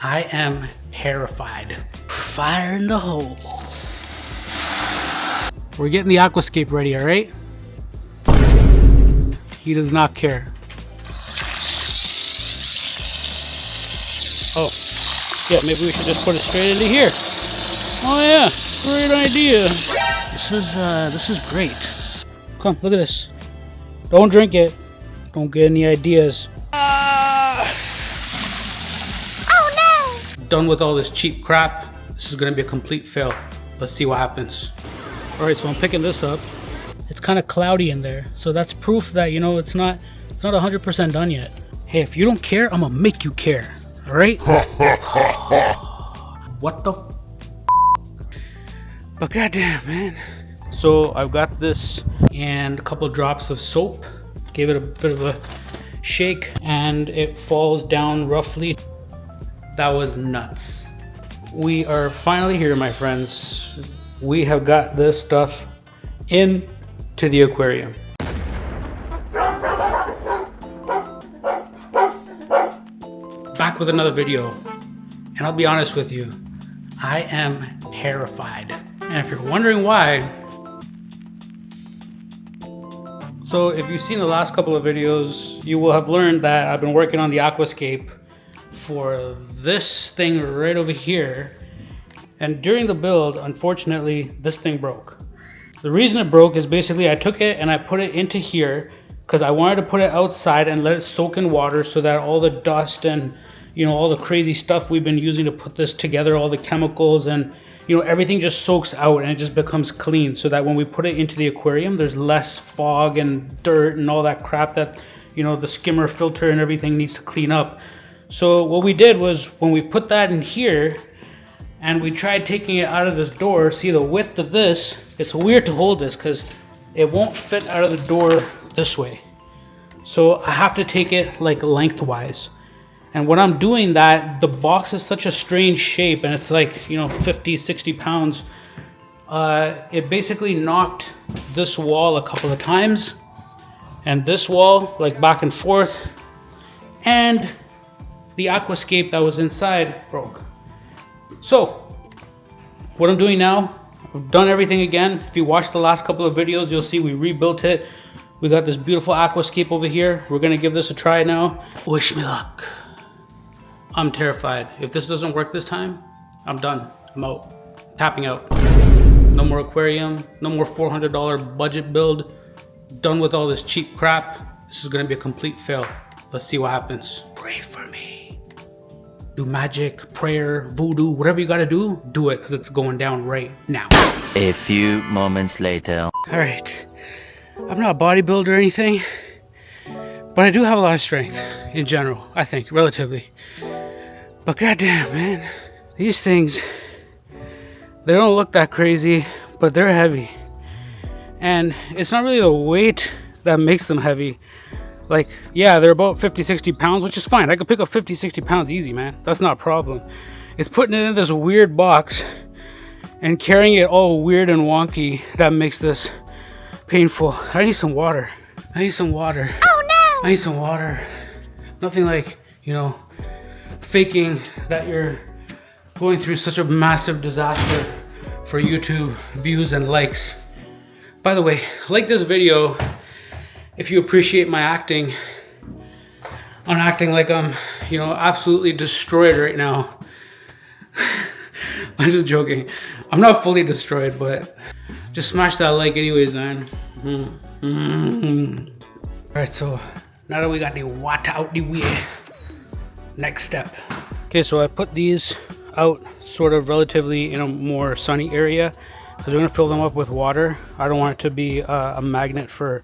I am terrified. Fire in the hole. We're getting the Aquascape ready, all right? He does not care. Oh, yeah, maybe we should just put it straight into here. Oh yeah, great idea. This is great. Come, look at this. Don't drink it. Don't get any ideas. Oh no! Done with all this cheap crap. This is gonna be a complete fail. Let's see what happens. All right, so I'm picking this up. It's kind of cloudy in there, so that's proof that, you know, it's not 100% done yet. Hey, if you don't care, I'm gonna make you care. All right? What the? But goddamn, man. So I've got this and a couple of drops of soap. Gave it a bit of a shake, and it falls down roughly. That was nuts. We are finally here, my friends. We have got this stuff into the aquarium. Back with another video, and I'll be honest with you, I am terrified. And if you're wondering why, so if you've seen the last couple of videos, you will have learned that I've been working on the Aquascape for this thing right over here. And during the build, unfortunately, this thing broke. The reason it broke is basically I took it and I put it into here because I wanted to put it outside and let it soak in water so that all the dust and, you know, all the crazy stuff we've been using to put this together, all the chemicals and, you know, everything just soaks out and it just becomes clean, so that when we put it into the aquarium, there's less fog and dirt and all that crap that, you know, the skimmer filter and everything needs to clean up. So what we did was when we put that in here and we tried taking it out of this door, see the width of this, it's weird to hold this because it won't fit out of the door this way. So I have to take it like lengthwise. And when I'm doing that, the box is such a strange shape and it's like, you know, 50, 60 pounds. It basically knocked this wall a couple of times and this wall, like back and forth, and the Aquascape that was inside broke. So what I'm doing now, I've done everything again. If you watched the last couple of videos, you'll see we rebuilt it. We got this beautiful Aquascape over here. We're gonna give this a try now. Wish me luck. I'm terrified. If this doesn't work this time, I'm done. I'm out. Tapping out. No more aquarium. No more $400 budget build. Done with all this cheap crap. This is gonna be a complete fail. Let's see what happens. Pray for me. Do magic, prayer, voodoo, whatever you gotta do, do it, because it's going down right now. A few moments later. All right. I'm not a bodybuilder or anything, but I do have a lot of strength in general, I think, relatively. But goddamn, man, these things, they don't look that crazy, but they're heavy. And it's not really the weight that makes them heavy. Like, yeah, they're about 50, 60 pounds, which is fine. I could pick up 50, 60 pounds easy, man. That's not a problem. It's putting it in this weird box and carrying it all weird and wonky that makes this painful. I need some water. I need some water. Oh no! I need some water. Nothing like, you know, faking that you're going through such a massive disaster for YouTube views and likes. By the way, like this video if you appreciate my acting. I'm acting like I'm, you know, absolutely destroyed right now. I'm just joking. I'm not fully destroyed, but just smash that like anyways, man. All right, so now that we got the water out the way, next step. Okay, so I put these out sort of relatively in a more sunny area because we're gonna fill them up with water. I don't want it to be a magnet for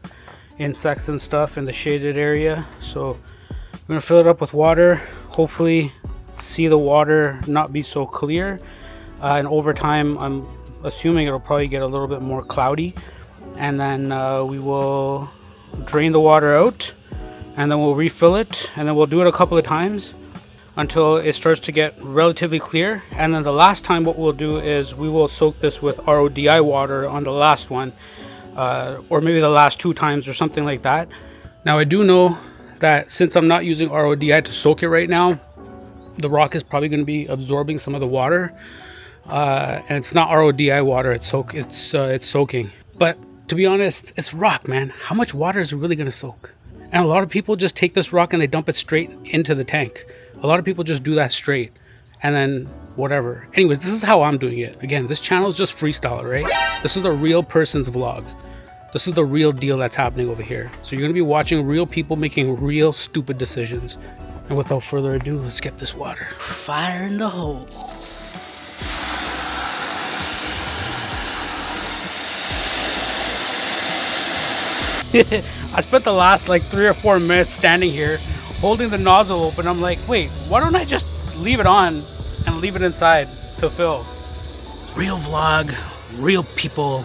insects and stuff in the shaded area. So I'm gonna fill it up with water, hopefully see the water not be so clear. And over time, I'm assuming it'll probably get a little bit more cloudy. And then we will drain the water out and then we'll refill it. And then we'll do it a couple of times until it starts to get relatively clear. And then the last time what we'll do is we will soak this with RODI water on the last one, or maybe the last 2 times or something like that. Now I do know that since I'm not using RODI to soak it right now, the rock is probably going to be absorbing some of the water, and it's not RODI water. It's soaking. But to be honest, it's rock, man. How much water is it really going to soak? And a lot of people just take this rock and they dump it straight into the tank. A lot of people just do that straight, and then whatever. Anyways, this is how I'm doing it. Again, this channel is just freestyle, right? This is a real person's vlog. This is the real deal that's happening over here. So you're going to be watching real people making real stupid decisions. And without further ado, let's get this water. Fire in the hole. I spent the last like 3 or 4 minutes standing here holding the nozzle open. I'm like, wait, why don't I just leave it on and leave it inside to fill? Real vlog, real people,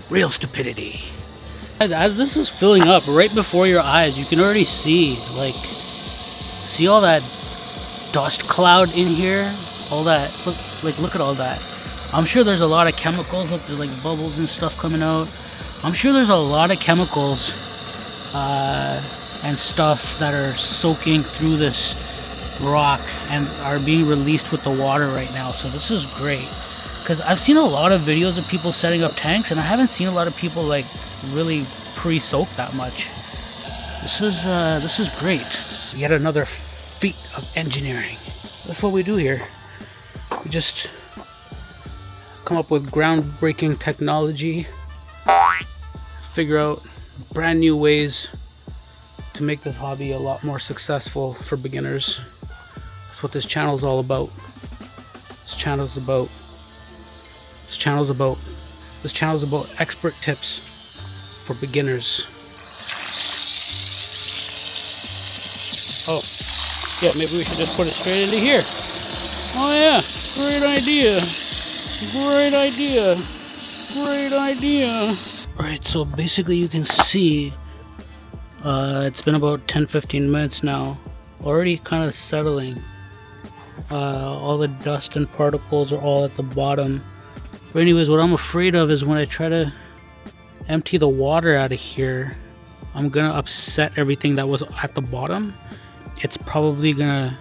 real stupidity. As this is filling up right before your eyes, you can already see all that dust cloud in here, all that. Look at all that. I'm sure there's a lot of chemicals. Look, there's like bubbles and stuff coming out. I'm sure there's a lot of chemicals and stuff that are soaking through this rock and are being released with the water right now. So this is great, because I've seen a lot of videos of people setting up tanks, and I haven't seen a lot of people like really pre-soak that much. This is great. Yet another feat of engineering. That's what we do here. We just come up with groundbreaking technology, figure out brand new ways to make this hobby a lot more successful for beginners. That's what this channel is all about. This channel is about expert tips for beginners. Oh, yeah, maybe we should just put it straight into here. Oh yeah, great idea. Great idea. Great idea. Alright, so basically you can see it's been about 10-15 minutes now. Already kind of settling. All the dust and particles are all at the bottom. But anyways, what I'm afraid of is when I try to empty the water out of here, I'm gonna upset everything that was at the bottom. It's probably gonna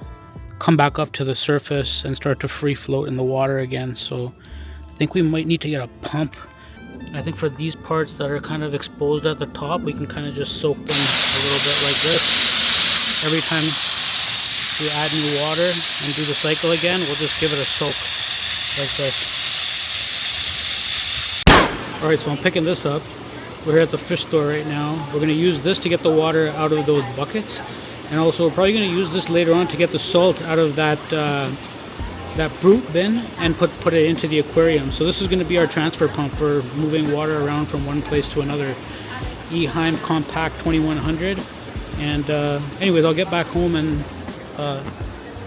come back up to the surface and start to free float in the water again. So I think we might need to get a pump. I think for these parts that are kind of exposed at the top, we can kind of just soak them a little bit like this. Every time we add new water and do the cycle again, we'll just give it a soak like this. Alright, so I'm picking this up. We're here at the fish store right now. We're going to use this to get the water out of those buckets. And also we're probably going to use this later on to get the salt out of that brute bin and put it into the aquarium. So this is going to be our transfer pump for moving water around from one place to another. Eheim Compact 2100. And anyways, I'll get back home and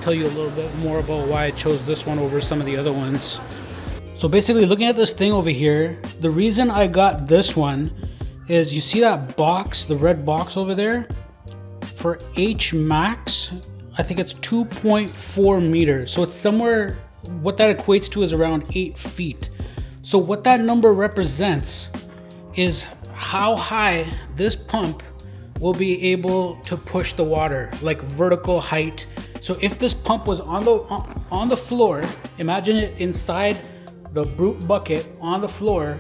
tell you a little bit more about why I chose this one over some of the other ones. So basically, looking at this thing over here, the reason I got this one is, you see that box, the red box over there? For H max, I think it's 2.4 meters. So it's somewhere, what that equates to is around 8 feet. So what that number represents is how high this pump will be able to push the water, like vertical height. So if this pump was on the floor, imagine it inside the brute bucket on the floor,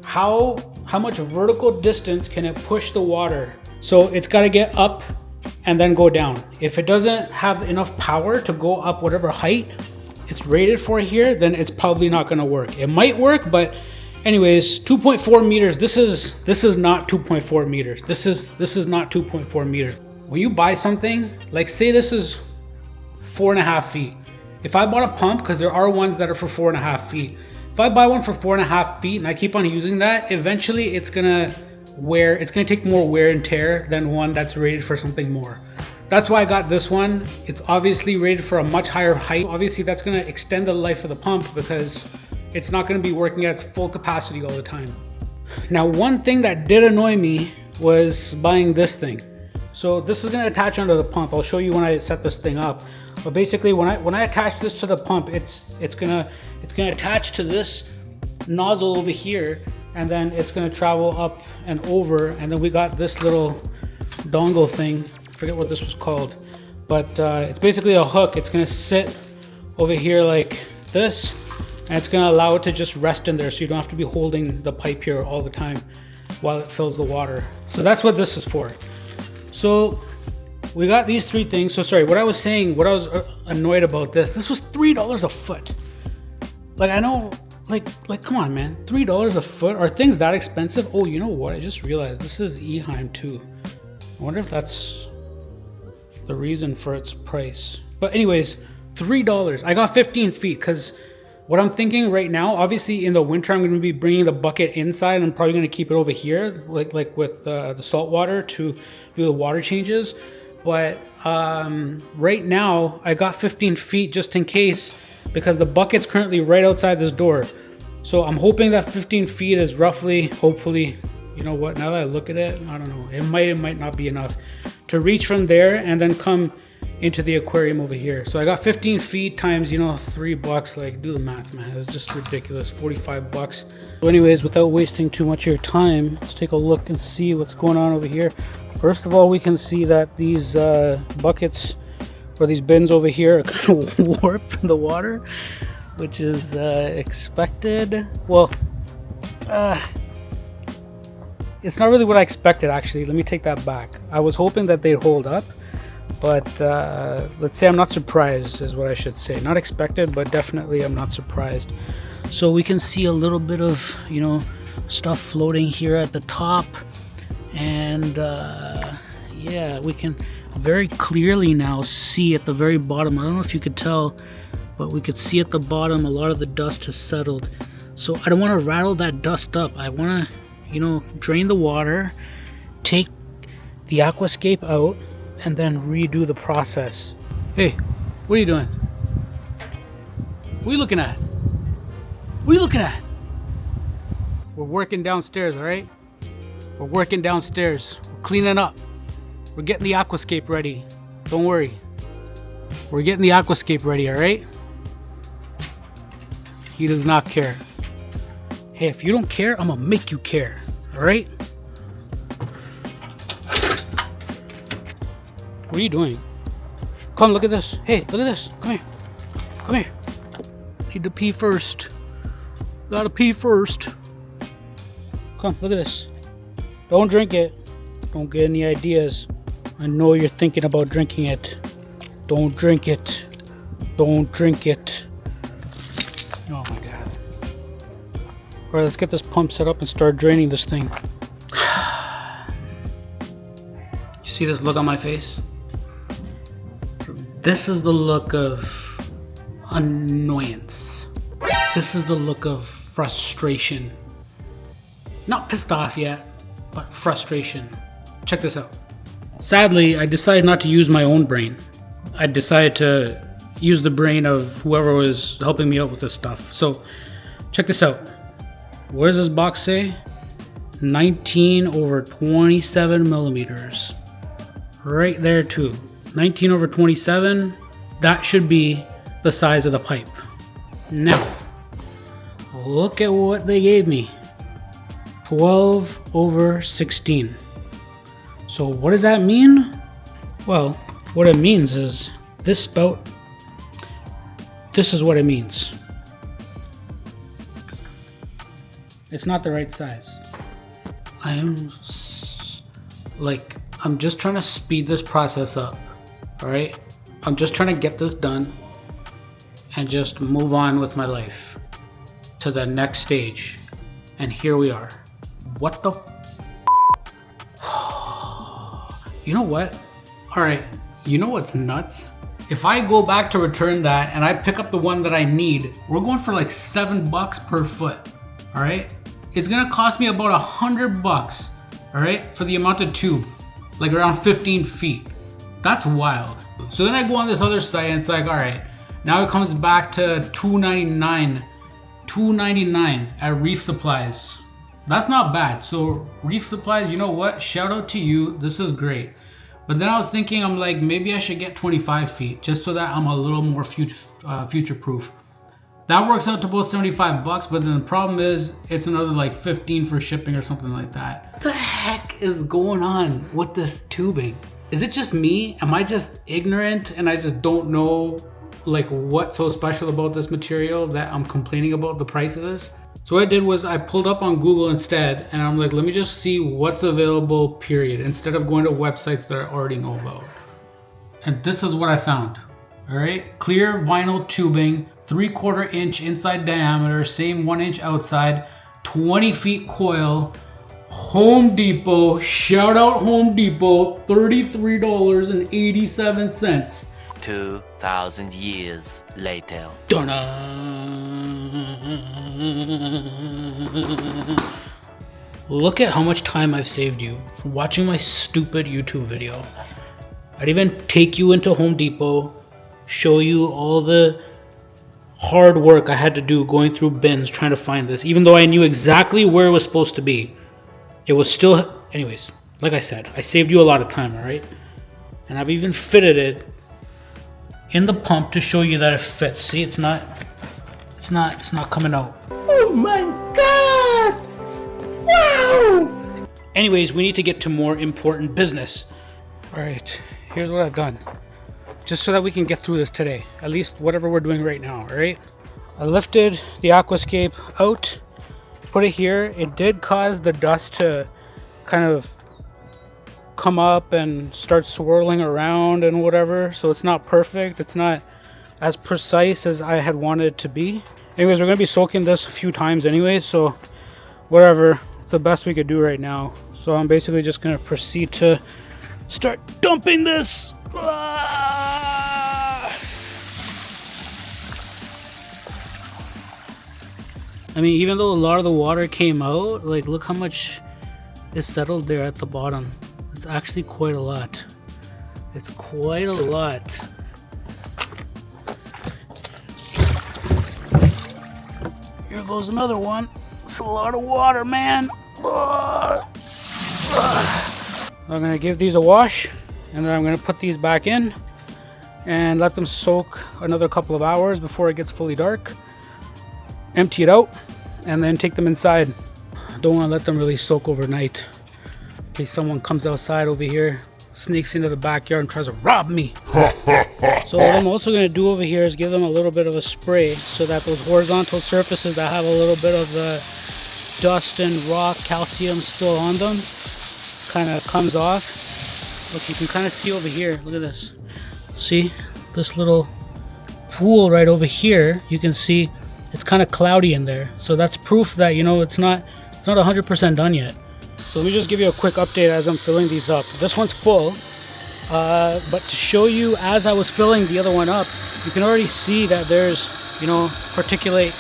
how much vertical distance can it push the water? So it's got to get up and then go down. If it doesn't have enough power to go up whatever height it's rated for here, then it's probably not going to work. It might work, but anyways, 2.4 meters. This is not 2.4 meters. This is not 2.4 meters. When you buy something, like say this is 4.5 feet. If I bought a pump, because there are ones that are for 4.5 feet. If I buy one for 4.5 feet and I keep on using that, eventually it's gonna take more wear and tear than one that's rated for something more. That's why I got this one. It's obviously rated for a much higher height. Obviously that's gonna extend the life of the pump because it's not gonna be working at its full capacity all the time. Now, one thing that did annoy me was buying this thing. So this is gonna attach onto the pump. I'll show you when I set this thing up. But basically, when I attach this to the pump, it's gonna attach to this nozzle over here, and then it's gonna travel up and over, and then we got this little dongle thing. I forget what this was called, but it's basically a hook. It's gonna sit over here like this, and it's gonna allow it to just rest in there, so you don't have to be holding the pipe here all the time while it fills the water. So that's what this is for. So we got these three things. So sorry, what I was saying, what I was annoyed about this was $3 a foot. Like, I know, like come on, man, $3 a foot? Are things that expensive? Oh, you know what? I just realized this is Eheim too. I wonder if that's the reason for its price. But anyways, $3. I got 15 feet because what I'm thinking right now, obviously in the winter, I'm going to be bringing the bucket inside. And I'm probably going to keep it over here, like with the salt water to do the water changes. But right now I got 15 feet just in case, because the bucket's currently right outside this door. So I'm hoping that 15 feet is roughly, hopefully, you know what, now that I look at it, I don't know, it might not be enough to reach from there and then come into the aquarium over here. So I got 15 feet times, you know, $3. Like, do the math, man. It's just ridiculous. $45. So anyways, without wasting too much of your time, let's take a look and see what's going on over here. First of all, we can see that these buckets, or these bins over here, are kind of warped in the water, which is expected. Well, it's not really what I expected, actually. Let me take that back. I was hoping that they'd hold up, but let's say I'm not surprised is what I should say. Not expected, but definitely I'm not surprised. So we can see a little bit of, you know, stuff floating here at the top, and yeah, we can very clearly now see at the very bottom. I don't know if you could tell, but we could see at the bottom a lot of the dust has settled. So I don't want to rattle that dust up. I want to, you know, drain the water, take the Aquascape out, and then redo the process. Hey, what are you doing? What are you looking at? What are you looking at? We're working downstairs, all right? We're working downstairs. We're cleaning up. We're getting the Aquascape ready. Don't worry. We're getting the Aquascape ready, all right? He does not care. Hey, if you don't care, I'm gonna make you care, all right? What are you doing? Come, look at this. Hey, look at this. Come here. Come here. Need to pee first. Gotta pee first. Come, look at this. Don't drink it. Don't get any ideas. I know you're thinking about drinking it. Don't drink it. Don't drink it. Oh my god. Alright, let's get this pump set up and start draining this thing. You see this look on my face? This is the look of annoyance. This is the look of frustration. Not pissed off yet, but frustration. Check this out. Sadly, I decided not to use my own brain. I decided to use the brain of whoever was helping me out with this stuff. So, check this out. What does this box say? 19/27 millimeters. Right there too. 19/27. That should be the size of the pipe. Now, look at what they gave me. 12/16. So what does that mean? Well, what it means is this spout, this is what it means. It's not the right size. I'm just trying to speed this process up, all right? I'm just trying to get this done and just move on with my life to the next stage. And here we are. What the You know what? All right, you know what's nuts? If I go back to return that and I pick up the one that I need, we're going for like $7 per foot, all right? It's gonna cost me about $100, all right, for the amount of tube, like around 15 feet. That's wild. So then I go on this other site and it's like, all right, now it comes back to $2.99 at Reef Supplies. That's not bad. So Reef Supplies, you know what? Shout out to you. This is great. But then I was thinking, I'm like, maybe I should get 25 feet just so that I'm a little more future proof. That works out to about $75, but then the problem is it's another like 15 for shipping or something like that. What the heck is going on with this tubing? Is it just me? Am I just ignorant and I just don't know like what's so special about this material that I'm complaining about the price of this? So what I did was I pulled up on Google instead, and I'm like, let me just see what's available, period, instead of going to websites that I already know about. And this is what I found. All right, clear vinyl tubing, 3/4 inch inside diameter, same 1 inch outside, 20 feet coil, Home Depot, shout out Home Depot, $33.87. 2,000 years later. Look at how much time I've saved you from watching my stupid YouTube video. I'd even take you into Home Depot, show you all the hard work I had to do going through bins trying to find this, even though I knew exactly where it was supposed to be. It was still, anyways, like I said, I saved you a lot of time, all right? And I've even fitted it in the pump to show you that it fits. See, it's not coming out. Oh my God! Wow! Anyways, we need to get to more important business. All right, here's what I've done. Just so that we can get through this today. At least whatever we're doing right now, all right? I lifted the Aquascape out, put it here. It did cause the dust to kind of come up and start swirling around and whatever, so it's not perfect. It's not as precise as I had wanted it to be. Anyways, we're gonna be soaking this a few times anyways, so whatever, it's the best we could do right now. So I'm basically just gonna proceed to start dumping this. I mean, even though a lot of the water came out, like look how much is settled there at the bottom. It's actually quite a lot. It's quite a lot. Here goes another one. It's a lot of water, man. I'm gonna give these a wash, and then I'm gonna put these back in and let them soak another couple of hours before it gets fully dark. Empty it out and then take them inside. Don't want to let them really soak overnight in case someone comes outside over here, sneaks into the backyard and tries to rob me. So what I'm also going to do over here is give them a little bit of a spray so that those horizontal surfaces that have a little bit of the dust and rock calcium still on them kind of comes off. Look, you can kind of see over here, look at this. See this little pool right over here? You can see it's kind of cloudy in there, so that's proof that, you know, it's not 100% done yet. So let me just give you a quick update as I'm filling these up. This one's full, but to show you as I was filling the other one up, you can already see that there's, you know, particulate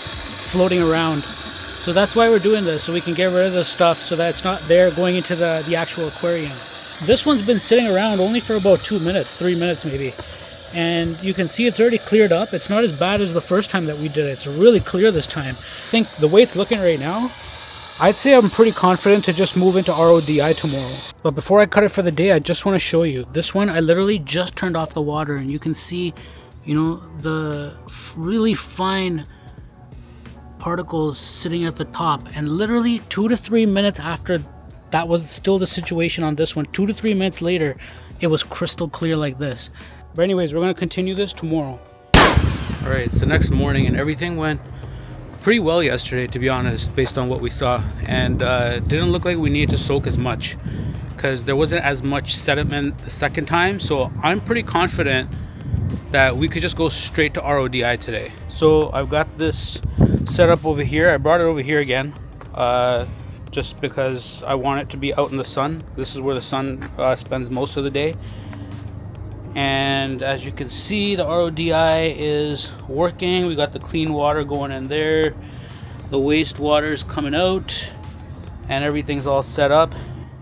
floating around. So that's why we're doing this, so we can get rid of this stuff so that it's not there going into the actual aquarium. This one's been sitting around only for about 2 minutes, 3 minutes maybe. And you can see it's already cleared up. It's not as bad as the first time that we did it. It's really clear this time. I think the way it's looking right now, I'd say I'm pretty confident to just move into RODI tomorrow. But before I cut it for the day, I just want to show you. This one, I literally just turned off the water, and you can see, you know, the really fine particles sitting at the top. And literally 2 to 3 minutes after that was still the situation on this one, 2 to 3 minutes later, it was crystal clear like this. But anyways, we're going to continue this tomorrow. All right, it's the next morning, and everything went pretty well yesterday, to be honest, based on what we saw. And it didn't look like we needed to soak as much because there wasn't as much sediment the second time. So I'm pretty confident that we could just go straight to RODI today. So I've got this set up over here. I brought it over here again just because I want it to be out in the sun. This is where the sun spends most of the day. And as you can see, the RODI is working. We got the clean water going in there, the wastewater is coming out, and everything's all set up.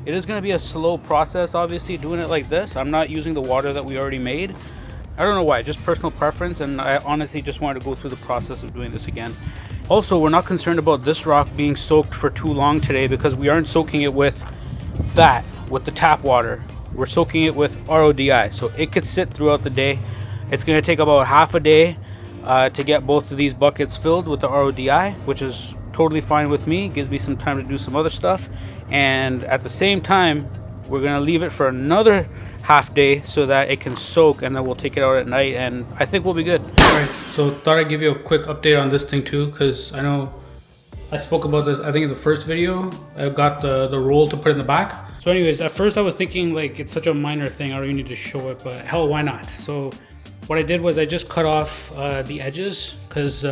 It is going to be a slow process, obviously, doing it like this. I'm not using the water that we already made. I don't know why, just personal preference, and I honestly just wanted to go through the process of doing this again. Also, we're not concerned about this rock being soaked for too long today because we aren't soaking it with the tap water. We're soaking it with RODI, so it could sit throughout the day. It's going to take about half a day to get both of these buckets filled with the RODI, which is totally fine with me. It gives me some time to do some other stuff. And at the same time, we're going to leave it for another half day so that it can soak, and then we'll take it out at night, and I think we'll be good. All right, so thought I'd give you a quick update on this thing too, because I know I spoke about this, I think in the first video. I got the roll to put in the back. So anyways, at first I was thinking like it's such a minor thing, I don't even need to show it, but hell, why not? So what I did was I just cut off the edges because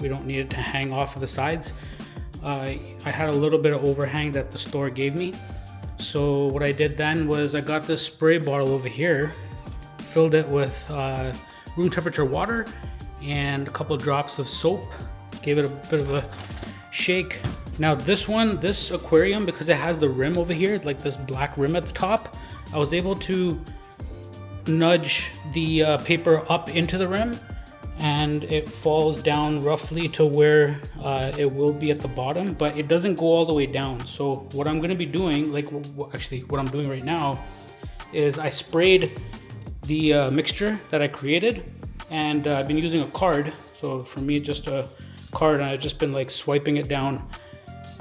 we don't need it to hang off of the sides. I had a little bit of overhang that the store gave me. So what I did then was I got this spray bottle over here, filled it with room temperature water and a couple of drops of soap, gave it a bit of a shake. Now this aquarium, because it has the rim over here, like this black rim at the top, I was able to nudge the paper up into the rim, and it falls down roughly to where it will be at the bottom, but it doesn't go all the way down. So what I'm going to be doing, actually what I'm doing right now, is I sprayed the mixture that I created, and I've been using a card. So for me, just a card, and I've just been like swiping it down.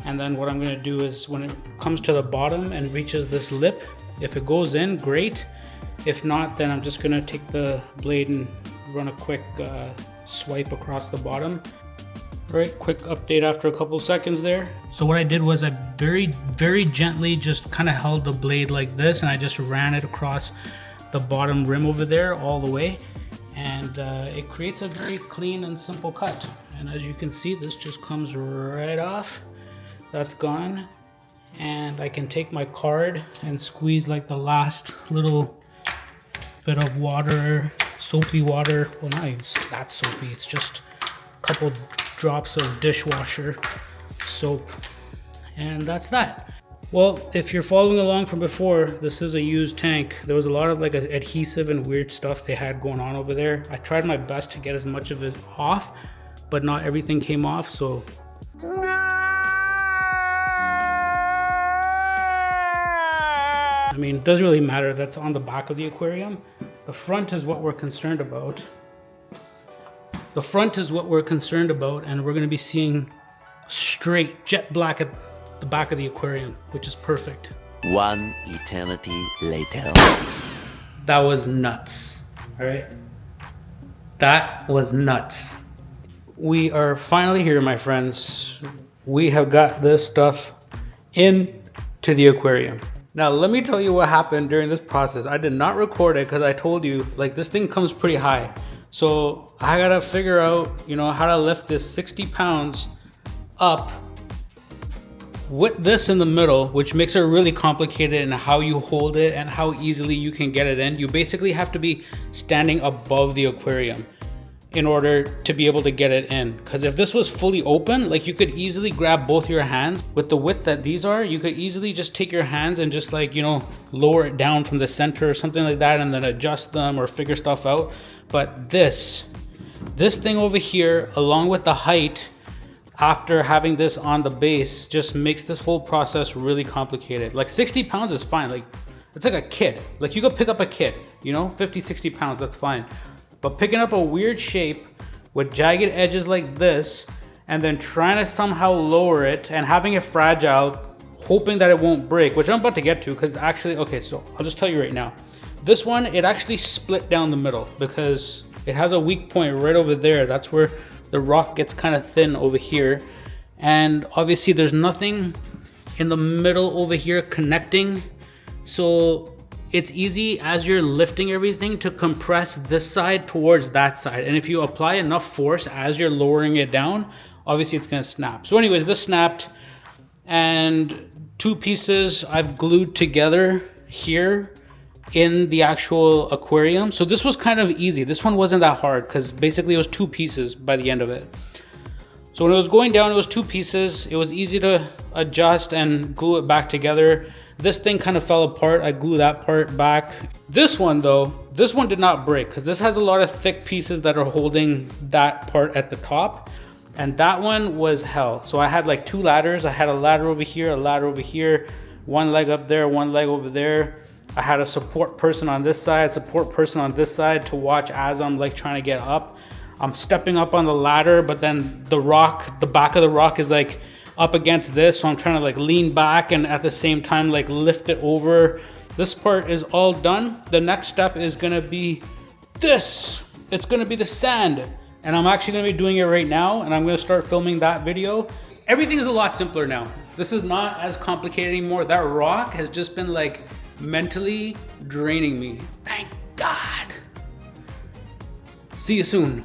And then what I'm going to do is when it comes to the bottom and reaches this lip, if it goes in, great. If not, then I'm just going to take the blade and run a quick swipe across the bottom. All right, quick update after a couple seconds there. So what I did was I very gently just kind of held the blade like this, and I just ran it across the bottom rim over there all the way, and it creates a very clean and simple cut. And as you can see, this just comes right off. That's gone, and I can take my card and squeeze like the last little bit of water, soapy water. Well, not even that soapy, it's just a couple drops of dishwasher soap, and that's that. Well, if you're following along from before, this is a used tank. There was a lot of like adhesive and weird stuff they had going on over there. I tried my best to get as much of it off, but not everything came off, so I mean, it doesn't really matter. That's on the back of the aquarium. The front is what we're concerned about. The front is what we're concerned about, and we're going to be seeing straight jet black at the back of the aquarium, which is perfect. One eternity later. That was nuts. All right. That was nuts. We are finally here, my friends. We have got this stuff into the aquarium. Now, let me tell you what happened during this process. I did not record it because I told you, like, this thing comes pretty high. So I gotta figure out, you know, how to lift this 60 pounds up with this in the middle, which makes it really complicated in how you hold it and how easily you can get it in. You basically have to be standing above the aquarium in order to be able to get it in. Because if this was fully open, like, you could easily grab both your hands. With the width that these are, you could easily just take your hands and just, like, you know, lower it down from the center or something like that, and then adjust them or figure stuff out. But this thing over here, along with the height, after having this on the base, just makes this whole process really complicated. Like, 60 pounds is fine. Like, it's like a kid. Like, you could pick up a kid, you know, 50, 60 pounds, that's fine. But picking up a weird shape with jagged edges like this, and then trying to somehow lower it and having it fragile, hoping that it won't break, which I'm about to get to, because actually, okay, so I'll just tell you right now. This one, it actually split down the middle because it has a weak point right over there. That's where the rock gets kind of thin over here. And obviously there's nothing in the middle over here connecting. So it's easy as you're lifting everything to compress this side towards that side. And if you apply enough force as you're lowering it down, obviously it's gonna snap. So anyways, this snapped, and two pieces I've glued together here in the actual aquarium. So this was kind of easy. This one wasn't that hard because basically it was two pieces by the end of it. So when it was going down, it was two pieces. It was easy to adjust and glue it back together. This thing kind of fell apart. I glued that part back. This one though, this one did not break because this has a lot of thick pieces that are holding that part at the top. And that one was hell. So I had like two ladders. I had a ladder over here, a ladder over here, one leg up there, one leg over there. I had a support person on this side, support person on this side to watch as I'm like trying to get up. I'm stepping up on the ladder, but then the rock, the back of the rock is like up against this. So I'm trying to like lean back and at the same time like lift it over This part is all done. The next step is gonna be this. It's gonna be the sand. And I'm actually gonna be doing it right now, and I'm gonna start filming that video. Everything is a lot simpler now. This is not as complicated anymore. That rock has just been like mentally draining me. Thank God. See you soon.